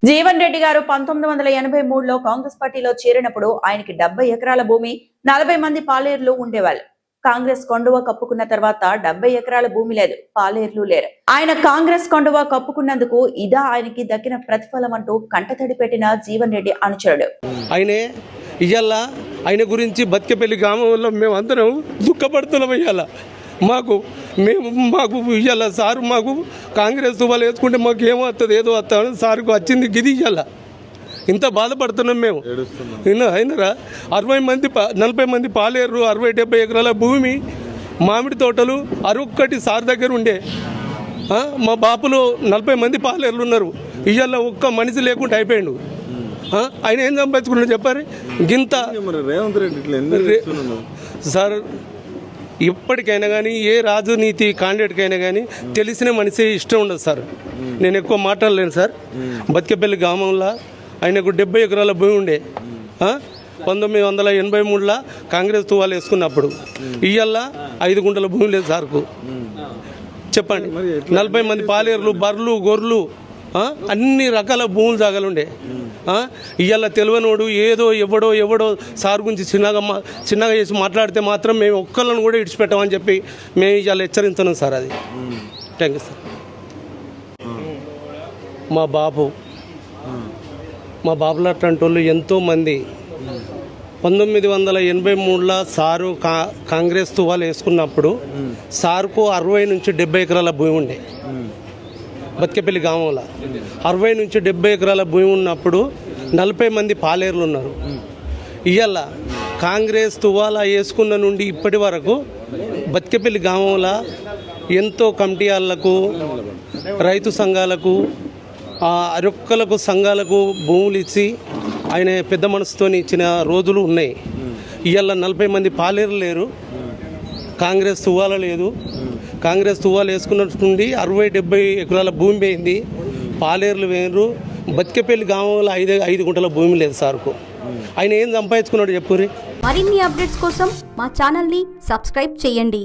జీవన్ రెడ్డి గారు 1983లో కాంగ్రెస్ పార్టీలో చేరినప్పుడు ఆయనకి 70 ఎకరాల భూమి, 40 మంది పాలేర్లు ఉండేవాళ్ళు. కాంగ్రెస్ కొండువ కప్పుకున్న తర్వాత 70 ఎకరాల భూమి లేదు, పాలేర్లు లేరు. ఆయన కాంగ్రెస్ కొండువ కప్పుకున్నందుకు ఇదా ఆయనకి దక్కిన ప్రతిఫలం అంటూ కంటతడి పెట్టిన జీవన్ రెడ్డి అనుచరుడు. ఆయన గురించి బతికేపల్లి గ్రామంలో మేమందరం దుఃఖపడుతున్నాం. మాకు ఇవాళ సారు మాకు కాంగ్రెస్ వాళ్ళు వేసుకుంటే మాకు ఏమవుతుంది ఏదో వస్తామని సార్కు వచ్చింది గిది ఇవాళ ఇంత బాధపడుతున్నాం మేము. అయినరా 40 మంది పాలేరు, 60-70 ఎకరాల భూమి, మామిడి తోటలు 61 సార్ దగ్గర ఉండే. మా బాపులో 40 మంది పాలేర్లు ఉన్నారు. ఇవాళ ఒక్క మనిషి లేకుండా అయిపోయాడు. ఆయన ఏం సంపాదించుకున్నాడు చెప్పారు గింత. సార్ ఇప్పటికైనా కానీ ఏ రాజనీతి క్యాండిడేట్కైనా కానీ తెలిసిన మనిషి ఇష్టం ఉండదు సార్. నేను ఎక్కువ మాట్లాడలేను సార్. బతికేపల్లి గ్రామంలో ఆయనకు 70 ఎకరాల భూమి ఉండే. 1983లో కాంగ్రెస్ తువాలు వేసుకున్నప్పుడు ఇవాళ 5 గుంటల భూమి లేదు సార్కు. చెప్పండి, 40 మంది పాలేర్లు, బర్రెలు, గొర్రెలు, అన్ని రకాల భూములు జాగాలుండే. ఇవాళ తెలియనోడు ఏదో ఎవడో సార్ గురించి చిన్నగా చేసి మాట్లాడితే మాత్రం మేము ఒక్కళ్ళని కూడా ఇడిచిపెట్టామని చెప్పి మేము ఇవాళ హెచ్చరిస్తున్నాం సార్. అది థ్యాంక్ యూ సార్. మా బాబుల అట్లాంటి వాళ్ళు ఎంతోమంది 1983లో సారు కాంగ్రెస్ తువాలు వేసుకున్నప్పుడు సార్కు 60 నుంచి 70 ఎకరాల భూమి ఉండే. బతికేపల్లి గ్రామంలో 60 నుంచి 70 ఎకరాల భూమి ఉన్నప్పుడు 40 మంది పాలేర్లు ఉన్నారు. ఇవాళ కాంగ్రెస్ తువాలా వేసుకున్న నుండి ఇప్పటి వరకు బతికేపల్లి గ్రామంలో ఎంతో కమిటీ వాళ్ళకు, రైతు సంఘాలకు, అరొక్కలకు సంఘాలకు భూములు ఇచ్చి ఆయన పెద్ద మనసుతో ఇచ్చిన రోజులు ఉన్నాయి. ఇవాళ 40 మంది పాలేర్లు లేరు, కాంగ్రెస్ తువాల లేదు. కాంగ్రెస్ తువాలు వేసుకున్నట్టుండి 60-70 ఎకరాల భూమి పోయింది, పాలేర్లు వేరు. బతికేపల్లి గ్రామంలో 5 గుంటల భూమి లేదు సార్కు. ఆయన ఏం సంపాదించుకున్నాడు చెప్పుర్రి. మరిన్ని అప్డేట్స్ కోసం మా ఛానల్ని సబ్స్క్రైబ్ చేయండి.